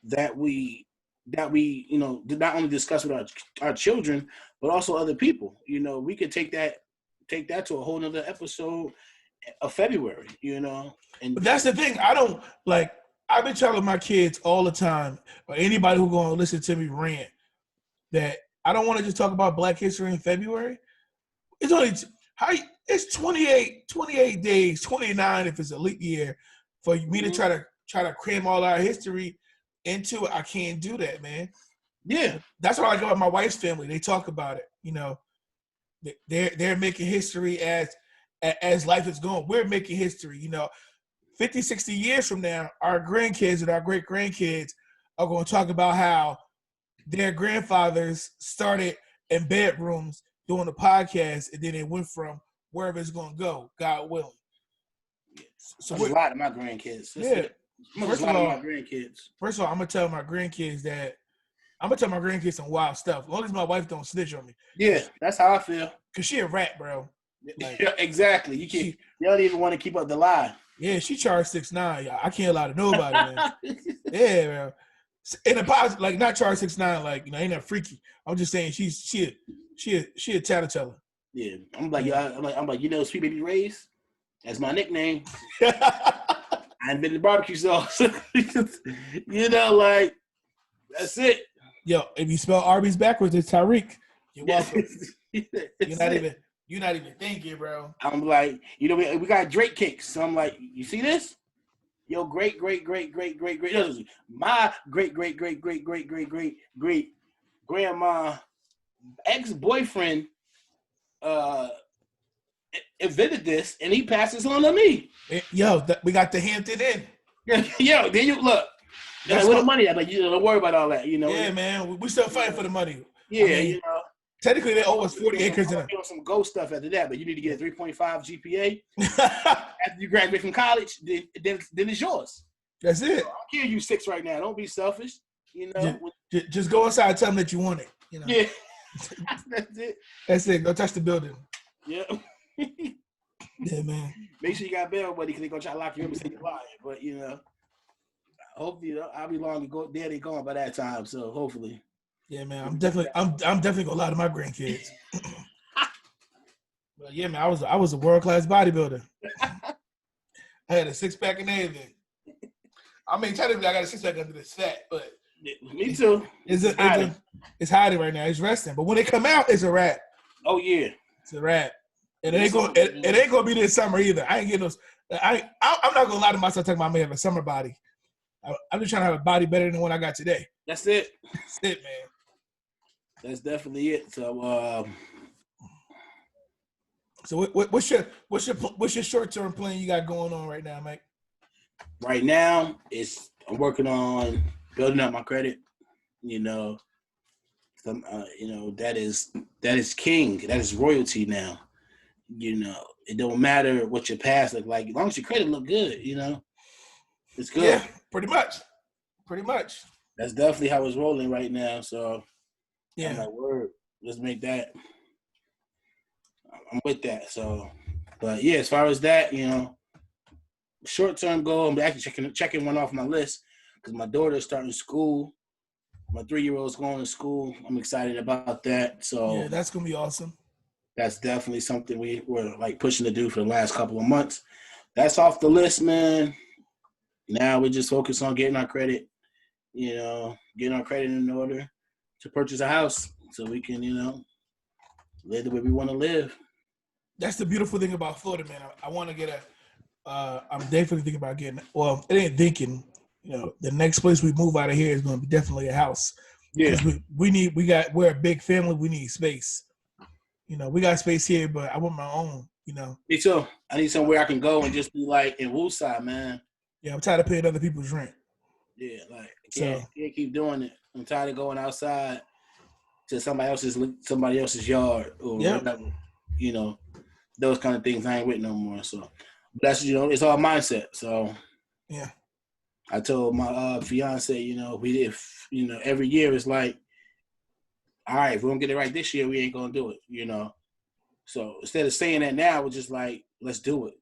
that we not only discuss with our children, but also other people. You know, we could take that to a whole nother episode of February. You know, But and that's the thing. I don't like. I've been telling my kids all the time, or anybody who going to listen to me rant, that I don't want to just talk about Black History in February. It's only it's 28 days, 29 if it's a leap year, for me to try to cram all our history into it. I can't do that, man. yeah, That's what I like about my wife's family. They talk about it. You know, they're making history as life is going. We're making history. You know, 50, 60 years from now, our grandkids and our great grandkids are going to talk about how their grandfathers started in bedrooms doing a podcast, and then it went from wherever it's going to go, God willing. So I just lied to my grandkids. Yeah. First of all, my grandkids. First of all, I'm gonna tell my grandkids some wild stuff. As long as my wife don't snitch on me. Yeah, that's how I feel. Cause she a rat, bro. Like, yeah, exactly. You don't even want to keep up the lie. Yeah, she charged 6'9". I can't lie to nobody, man. Yeah, man. In a positive, like not charged 6'9", like, you know, ain't that freaky. I'm just saying she a tattletale. Yeah, I'm like, you know, Sweet Baby Ray's. That's my nickname. I invented barbecue sauce. You know, like, that's it. Yo, if you spell Arby's backwards, it's Tyrek. You're welcome. You're not even thinking, bro. I'm like, you know, we got Drake cakes. So I'm like, you see this? Yo, great. My great grandma ex-boyfriend invented this, and he passes on to me. Yo, we got the Hampton Inn. Yo, then you look. Where the money at? Like, you don't worry about all that, you know. Yeah, man, we still fighting for the money. Yeah, I mean, you know. Technically, they owe us 40 acres. Doing some ghost stuff after that, but you need to get a 3.5 GPA after you graduate from college. Then it's yours. That's it. So, I'll give you 6 right now. Don't be selfish. You know, just go inside and tell them that you want it. You know? Yeah, that's it. That's it. Go touch the building. Yeah. Yeah, man. Make sure you got bail, buddy, because they're gonna try to lock you up and say you're lying. But you know, hopefully I'll be long to go. There they gone by that time. So hopefully. Yeah, man. I'm definitely gonna lie to my grandkids. But yeah, man, I was a world-class bodybuilder. I had a 6-pack and everything. I mean, technically, I got a 6-pack under this fat, but me too. It's hiding right now. It's resting, but when it come out, it's a wrap. Oh yeah, it's a wrap. And it ain't gonna be this summer either. I ain't getting those. I'm not gonna lie to myself talking about me having a summer body. I'm just trying to have a body better than the one I got today. That's it. That's it, man. That's definitely it. So, what's your short-term plan you got going on right now, Mike? Right now, I'm working on building up my credit. You know, that is king. That is royalty now. You know, it don't matter what your past look like, as long as your credit look good. You know, it's good. Yeah, pretty much. That's definitely how it's rolling right now. So, yeah, I'm like, word, let's make that. I'm with that. So, but yeah, as far as that, you know, short-term goal, I'm actually checking one off my list because my daughter's starting school. My 3-year-old's going to school. I'm excited about that. So yeah, that's gonna be awesome. That's definitely something we were like pushing to do for the last couple of months. That's off the list, man. Now we just focus on getting our credit, you know, getting our credit in order to purchase a house so we can, you know, live the way we want to live. That's the beautiful thing about Florida, man. I want to get I'm definitely thinking about getting, well, it ain't thinking, you know, the next place we move out of here is going to be definitely a house. Yeah. We're a big family. We need space. You know, we got space here, but I want my own, you know. Me too. I need somewhere I can go and just be like in Wooside, man. Yeah, I'm tired of paying other people's rent. Yeah, like, I can't keep doing it. I'm tired of going outside to somebody else's yard or whatever. You know, those kind of things I ain't with no more. So, but that's it's all mindset. So yeah. I told my fiance, every year it's like, all right, if we don't get it right this year, we ain't gonna do it. So instead of saying that now, we're just like, let's do it.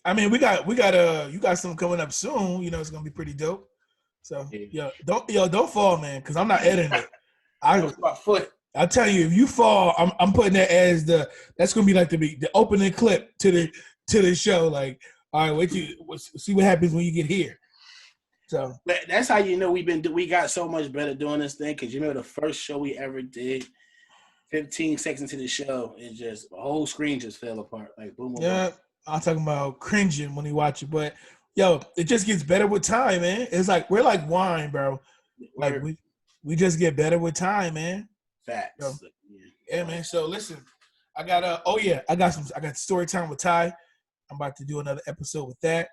I mean, you got something coming up soon. It's gonna be pretty dope. So don't fall, man, because I'm not editing it. My foot. I'll tell you, if you fall, I'm putting that as that's gonna be like the opening clip to the show. Like, all right, see what happens when you get here. So that's how we got so much better doing this thing, because the first show we ever did, 15 seconds into the show, it just the whole screen just fell apart. Like boom, boom, yeah, boom. I'm talking about cringing when you watch it, but it just gets better with time, man. It's like we're like wine, bro. Like we just get better with time, man. Facts. Yeah, man. So listen, I got story time with Ty. I'm about to do another episode with that.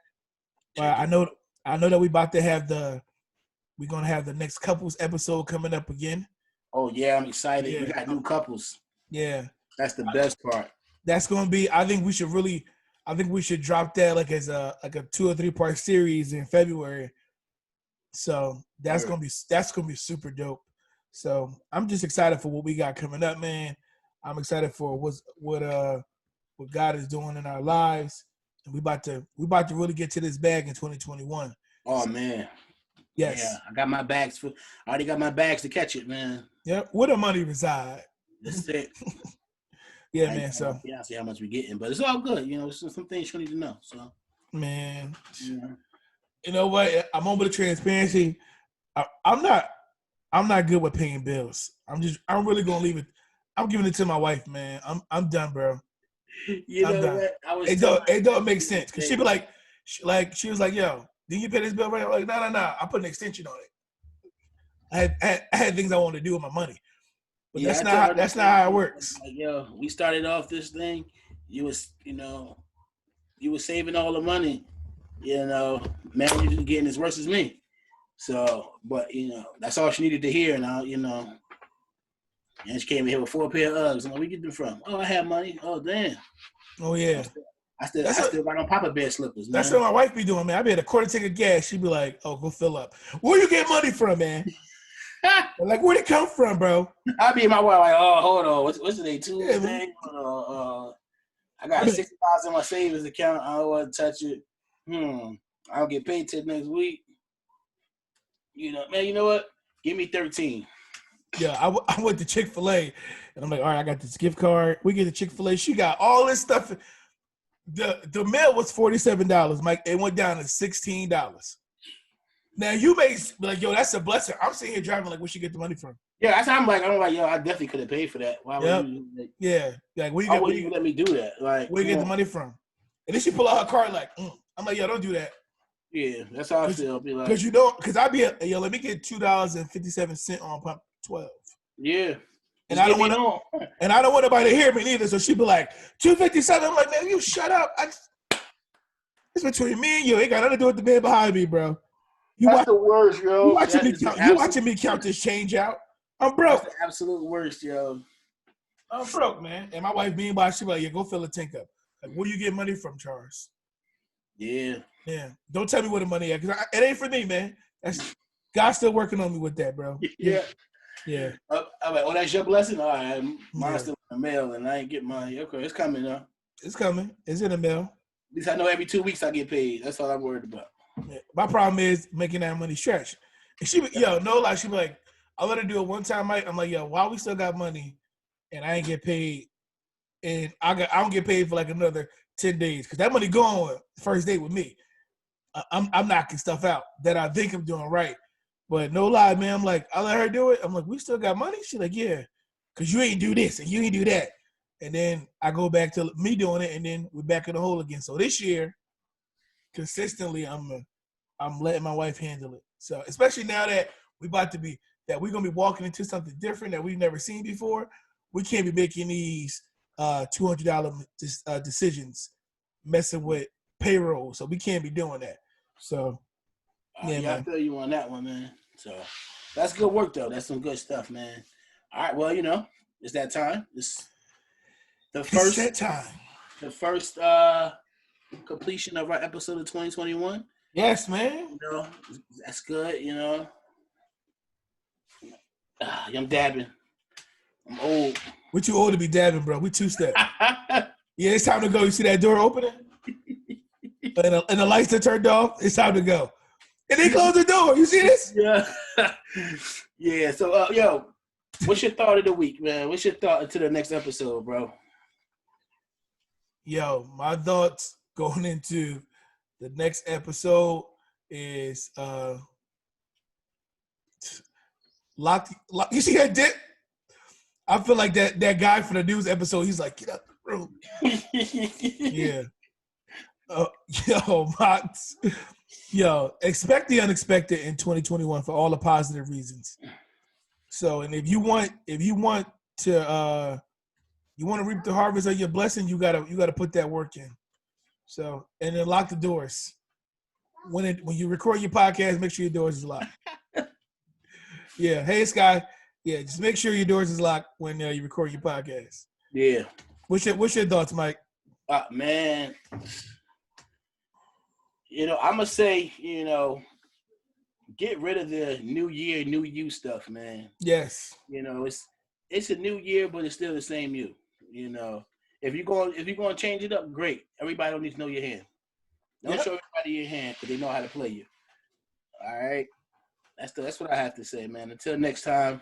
I know that we're gonna have the next couples episode coming up again. Oh yeah, I'm excited. Yeah. We got new couples. Yeah. That's the best part. That's gonna be, I think we should drop that like as a 2 or 3 part series in February. So that's gonna be super dope. So I'm just excited for what we got coming up, man. I'm excited for what God is doing in our lives, and we about to really get to this bag in 2021. Oh man, yes. Yeah, I already got my bags to catch it, man. Yeah, where the money reside. That's it. Yeah, man. So I see how much we're getting, but it's all good. Some things you need to know. So man, yeah. You know what? I'm over the transparency. I'm not good with paying bills. I'm really gonna leave it. I'm giving it to my wife, man. I'm done, bro. I'm done. What? It don't make sense, because she'd be like, she was like, yo, did you pay this bill right? I'm like, no. I put an extension on it. I had things I wanted to do with my money, but that's not how it works. Like, yo, we started off this thing. You was saving all the money. Man, you're just getting as worse as me. So, but that's all she needed to hear. Now, and she came in here with 4 pair of Uggs. I'm like, where you get them from? Oh, I have money. Oh, damn. Oh yeah. I still got on Papa Bear slippers, man. That's what my wife be doing, man. I be at a quarter tank of gas. She'd be like, "Oh, go fill up." Where you get money from, man? Like, where'd it come from, bro? I be in my wife like, oh, hold on, what's the day Tuesday? I got $60 in my savings account. I don't want to touch it. I don't get paid till next week. Man, you know what? Give me 13. Yeah, I went to Chick-fil-A, and I'm like, all right, I got this gift card. We get to Chick-fil-A. She got all this stuff. The meal was $47, Mike. It went down to $16. Now you may be like, yo, that's a blessing. I'm sitting here driving like, where she get the money from? Yeah, that's how I'm like, yo, I definitely could have paid for that. Why would you? Yeah, like, why would you let me do that? Like, where you get the money from? And then she pull out her card like, I'm like, yo, don't do that. Yeah, that's how I feel. Be like, because I be yo, let me get $2.57 on pump 12. Yeah. And I don't want nobody to hear me neither. So she be like, $2.57. I'm like, man, you shut up. It's between me and you. It ain't got nothing to do with the man behind me, bro. That's the worst, yo. You watching me count this change out? I'm broke. That's the absolute worst, yo. I'm broke, man. And my wife being by, she be like, yeah, go fill a tank up. Like, where you get money from, Charles? Yeah. Yeah. Don't tell me where the money is, because it ain't for me, man. God's still working on me with that, bro. Yeah. Yeah. I'm like, oh, that's your blessing? All right. Mine's still in the mail, and I ain't get mine. Okay, it's coming now. It's coming. It's in the mail. At least I know every 2 weeks I get paid. That's all I'm worried about. Yeah. My problem is making that money stretch. And she be, no lie, she be like, I let her do it one time, Mike. I'm like, yo, why we still got money and I ain't get paid, and I don't get paid for like another 10 days, because that money going first day with me. I'm knocking stuff out that I think I'm doing right. But no lie, man, I'm like, I let her do it. I'm like, we still got money? She's like, yeah, because you ain't do this and you ain't do that. And then I go back to me doing it, and then we're back in the hole again. So this year, consistently, I'm letting my wife handle it. So especially now that we're going to be walking into something different that we've never seen before, we can't be making these $200 decisions, messing with payroll. So we can't be doing that. So yeah, man. I feel you on that one, man. So that's good work, though. That's some good stuff, man. All right, well, it's that time. It's the It's first that time. the first completion of our episode of 2021. Yes, man. That's good, I'm dabbing. I'm old. We're too old to be dabbing, bro. We two-step. Yeah, it's time to go. You see that door opening? And the lights are turned off. It's time to go. And they close the door. You see this? Yeah. Yeah. So, what's your thought of the week, man? What's your thought into the next episode, bro? Yo, my thoughts going into the next episode is lock. You see that dip? I feel like that guy for the news episode. He's like, get out the room. Yeah. Expect the unexpected in 2021 for all the positive reasons. So, and if you want to reap the harvest of your blessing, you gotta put that work in. So, and then lock the doors. When you record your podcast, make sure your doors is locked. Yeah. Hey, Sky. Yeah, just make sure your doors is locked when you record your podcast. Yeah. What's your thoughts, Mike? Man, I'm gonna say, get rid of the new year, new you stuff, man. Yes. It's a new year, but it's still the same you. If you're going to change it up, great. Everybody don't need to know your hand. Don't show everybody your hand because they know how to play you. All right, that's what I have to say, man. Until next time,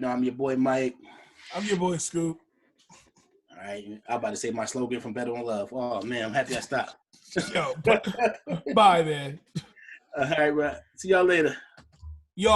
I'm your boy Mike. I'm your boy Scoop. All right, I'm about to say my slogan from Better on Love. Oh man, I'm happy I stopped. Yo, bye, man. All right, bro. See y'all later. Y'all.